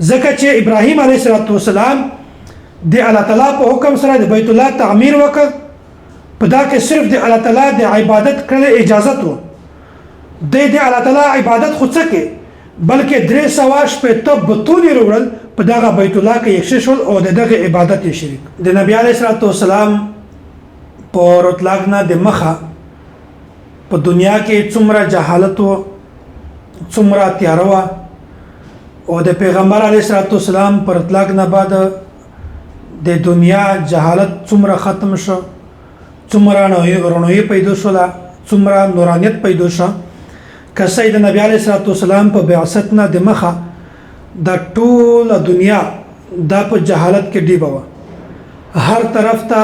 ځکه چې ابراهیم علیه السلام د الله تعالی په حکم سره د بیت الله تعمیر وکړ، په دا کې صرف د الله تعالی د عبادت کړل اجازت و. د الله تعالی عبادت خو څه کې بلکې 300 شپېته بتونه وروړل په دغه بیت الله کې یې شول او دغه عبادت یې شریک. د نبی علیه السلام په راتګ نه د مخه په دنیا کې څومره جهالت و، څومره تیاره وه، او د پیغمبر علیه السلام پر راتګ نه بعد د دنیا جهالت څومره ختم شو، څومره رڼوي پیدا شوله، څومره نورانیت پیدا شو. که سید نبی علیه السلام په بعثت نه د مخه د ټوله دنیا دا په جهالت کې ډیبه وه، هر طرف ته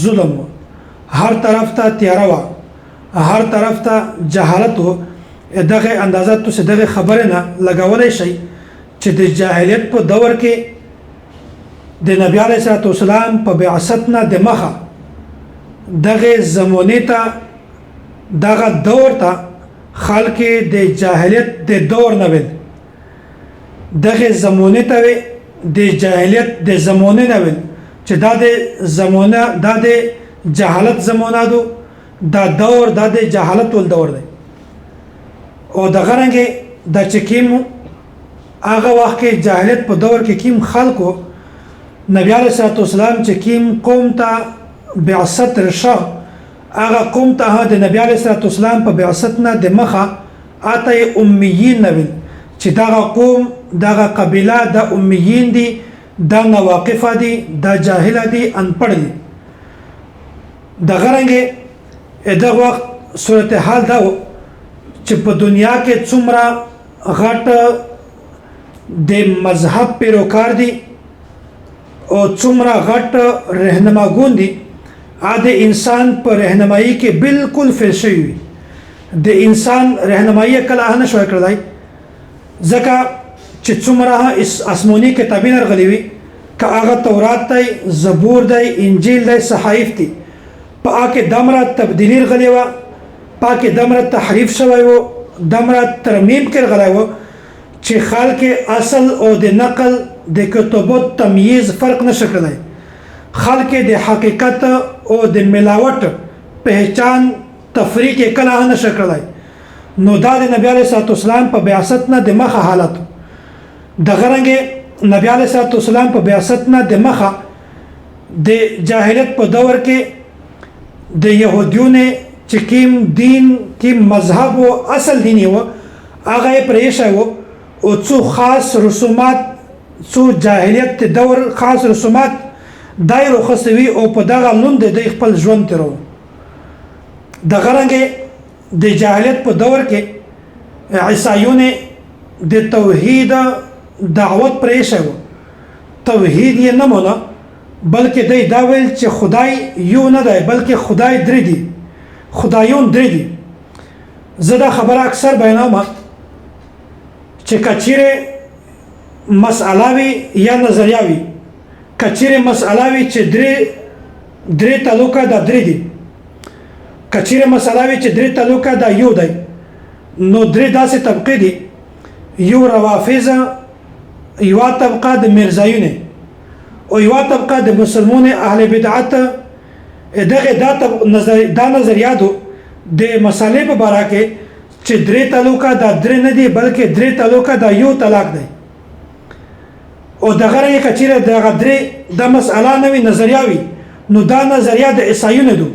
ظلم و، هر طرف ته تیاره وه، هر طرف ته جهالت و. دغه اندازه تاسو دغه خبره نه لګولی شئ چې د جاهلیت په دور کې د نبی علیه السلام په بعثت نه د مخه دغه زمانه ته دغه دور ته خلک د جاهلیت د دور نه ویل، دغه زمانه ته د جاهلیت د زمانه نه ویل چې دا د زمانه دا د جهالت زمانه دو، دا دور دا د جهالت ول دور دی. او دغه رنګه د چکیم هغه وخت کې جاهلیت په دور کې کیم خلکو نبی علیه السلام چې کیم قوم ته بعثت رشه، هغه قوم ته د نبی علیه السلام په بعثت نه د مخه اته امیین نه ویل چې دغه قوم دغه قبیله د امیین دي، د نواقفه دي، د جاهله دي، انپړ دي. دغه رنګه دغه وخت صورتحال دا و چې په دنیا کې څومره غټ د مذهب پیروکار دي او څومره غټ رهنماګون دي، د انسان په رهنمایي کې بالکل فیل شوي وي. د انسان رهنمایي کله نه شوی کړلی ځکه چې څومره آسماني کتابونه راغلي وي، که هغه تورات دی، زبور دی، انجیل دی، صحایف دي، په هغه کې دومره تبدیلي راغلې وه، په هغه کې دومره تحریف شوی و، دومره ترمیم کې راغلی و چې خلک اصل او د نقل د کتابو تمییز فرق نشه کړلی. خلک د حقیقت او د ملاوت پہچان تفریق یې کله نشه کړلی. نو دا د نبی علیه السلام په بعثت نه د مخه حالت. دغه رنګې نبی علیه السلام په بعثت نه د مخه د جاهلیت په دور کې د یهودیونو چې کیم دین کیم مذهب و اصل دیني و هغه یې پرېښی و او څو خاص رسومات، څو جاهلیت دور خاص رسومات دای رخصوي او په دغه لوند د خپل ژوند تیرو. دغه رنګه د جاهلیت په دور کې عیسایونه د توحید دعوت پرېښی و، توحید یې نه منله بلکې دی دا ویل چې خدای یو نه دی بلکې خدای درې دي، خدایون درې دي. زه دا خبره اکثر بیانوم چې کچیرې مسئله وي یا نظریه وي، کچیرې مسئله وي چې درې تعلقه دا درې دي، کچیرې مسئله وي چې درې تعلقه دا یو دی، نو درې داسې طبقې دي، یو روافضه، یوه طبقه د مرزایونه او یوه طبقه د مسلمون اهل بدعت. دغه دا نظریاتو د مسالې په باره کې چې درې تعلقه دا درې نه دي بلکې درې تعلقه دا یو طلاق دی. او دغه رنګه کچیرې دغه درې د مسئله نه وي نظریه وي، نو دا نظریه د عیسایونو دو.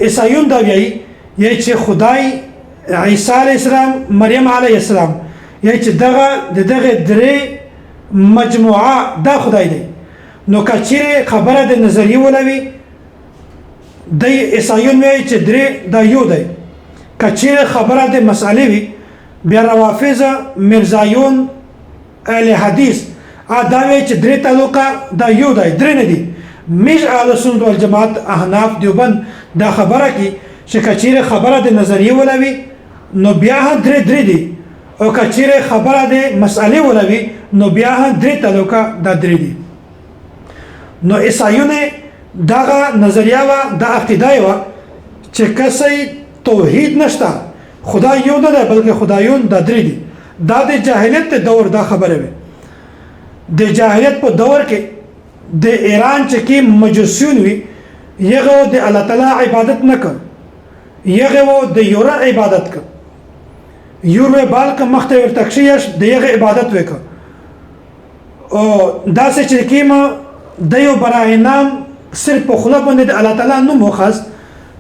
عیسایون دا وایي یعنې چې خدای عیسی علیه السلام، مریم علیه السلام، یعنې چې دغه درې مجموعه دا خدای دی. نو کچیرې خبره د نظریه ولوي د عیسایون وایي چې درې دا یو دی. کچیرې خبره د مسئلې وي بیا روافضه، مرزایون، اهل حدیث دا وایي چې درې تعلقه دا یو دی، درې نه دي. میش اهل سنت والجماعت، احناف، دیوبند دا خبره کوي چې کچیرې خبره د نظریه ولوي نو بیا هم درې دي، او کچیرې خبره د مسئلې ولوي نو بیا هم درې تعلقه دا درې دي. نو عیسایونه دغه نظریه وه، دا عقیده وه چې کسی توحید نشته، خدای یو نه دی بلکې خدایون دا درې دي. دا د جاهلیت دور دا خبره وي. د جاهلیت په دور کې د ایران چې کې مجوسیون وي یغه د الله تعالی عبادت نه کړ یغه د یوره عبادت کړ یوره بالک مخته ورتکشیش د یغه عبادت وکړ او دا چې کیما د یو برای نام صرف په خله باندې د الله تعالی نوم وخاص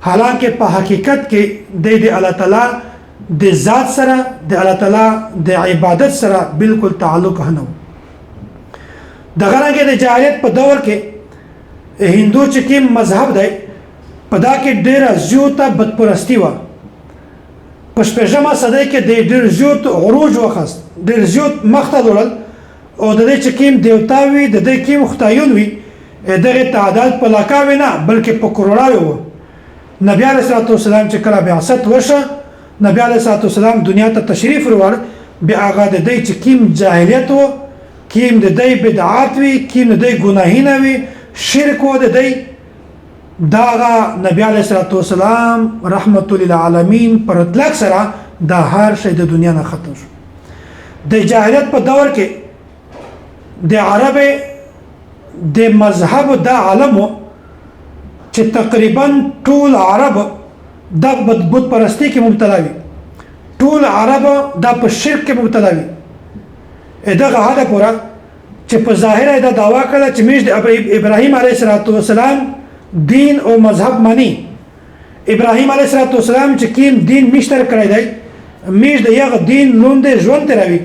حالانکه په حقیقت کې د الله تعالی د ذات سره د الله تعالی د عبادت سره بالکل تعلق نه د غرانګه د جاهلیت په دور کې هندو چې کوم مذهب دی په دا کې ډېر زیاته بدپرستی و په شپږمه صدۍ کې د ډېر زیات عروج وخاست ډېر زیات مختلول او د دې چې کوم دیوتاوي د دې کوم خدایون وي دغه تعداد په لاکاوي نه بلکې په کروڑاوي و نبی علیه الصلاه والسلام چې کله بعثت وشه نبی علیه الصلاه والسلام دنیا ته تشریف وروړ بیا هغه د دې چې کوم جاهلیت و کوم د دې بدعات وي کوم د دې ګناهونه وي شرک و د دې داغه نبی علیه الصلاه والسلام رحمت للعالمین پر اطلاق سره دا هر شی د دنیا نه ختم شو د جاهلیت په دور کې د عرب د مذهب د عالمو چې تقریبا ټول عرب د بت پرستی کې مبتلا وي ټول عرب د په شرک کې مبتلا وي دغه هدا پورا چې په ظاهر دا داوا کړه چې میش د ابراهیم علیه السلام دین او مذهب مانی ابراهیم علیه السلام چې کیم دین مشتر کړی دی میش د یغه دین لوند ژوند تروي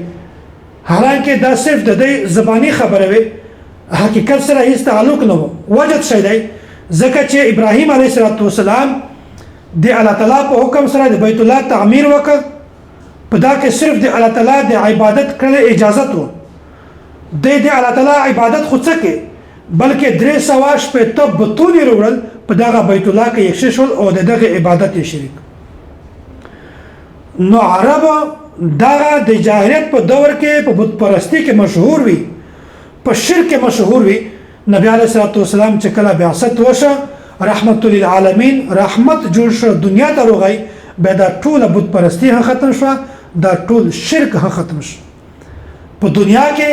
حالانکه دا صرف د دې زبانی خبره وي حقیقت سره هیڅ تعلق نه وجد شي دی ځکه چې ابراهیم علیه السلام د الله تعالی په حکم سره د بیت الله تعمیر وکړ په دا کې صرف د الله تعالی د عبادت کړل اجازه و د الله تعالی عبادت خو څه کې بلکې درې سواش په تب بتونی وروړل په دغه بیت الله کې یې شول او دغه عبادت یې شریک نو عرب دغه د جاهلیت په دور کې په بت پرستی کې مشهور وي په شرک کې مشهور وي نبی علیه الصلاه والسلام چې کله بعثت وشه رحمت للعالمین رحمت جوړ شو دنیا ته راغی به دا ټول بت پرستی هم ختم شو دا ټول شرک هم ختم شو په دنیا کې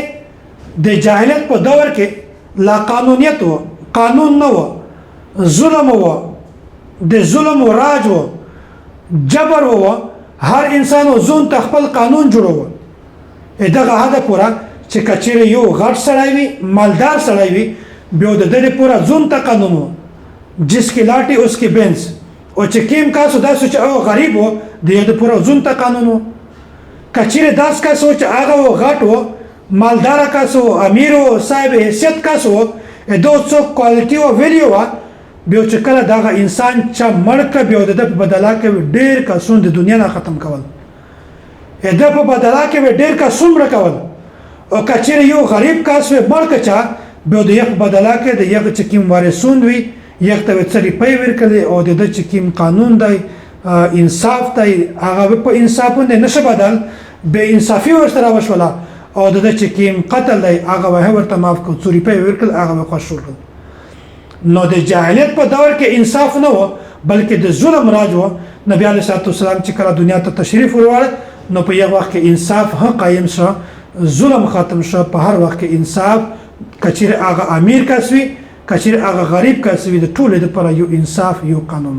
د جاهلیت په دور کې لا قانونیت و قانون نه و ظلم و د ظلم و راج و جبر و هر انسان زون ته خپل قانون جوړو دغه هدا پورا چې کچېره یو غټ سړی وي مالدار سړی وي بیا د دې پورا زون ته قانون و جس کی لاٹھی اس کی بینس او چې کیم کاسو دا سوچ او غریب و د دې پورا زون ته قانون و کچېره داس کا سوچ هغه غټ و مالدار کاسو امیر او صاحب حیثیت کاسو دو څو کوالټي او ویلیو بیا چې کله دغه انسان چې مړ بیا د بدلا کې ډیر کسون د دنیا نه ختم کول د په بدلا کې ډیر کسون مړ کول او کچېره یو غریب کاس مړ کچا بیا د یو بدلا کې د یو چې کیم وارثون وي یو ته څری پي ورکړي او د چې کیم قانون دی انصاف دی هغه په انصاف نه نشه بدل به انصافي ورسره وشوله او د چې کیم قتل دی هغه ورته معاف کو څری پي ورکړي هغه خوشول نو د جاهلیت په دور کې انصاف نه و بلکې د ظلم راج و نبی علیه السلام چې کله دنیا ته تشریف وروړ نو په یو وخت کې انصاف هم قایم شو ظلم ختم شو په هر وخت کې انصاف کچېره هغه امیر کسوي کچېره هغه غریب کسوي د ټولو لپاره یو انصاف یو قانون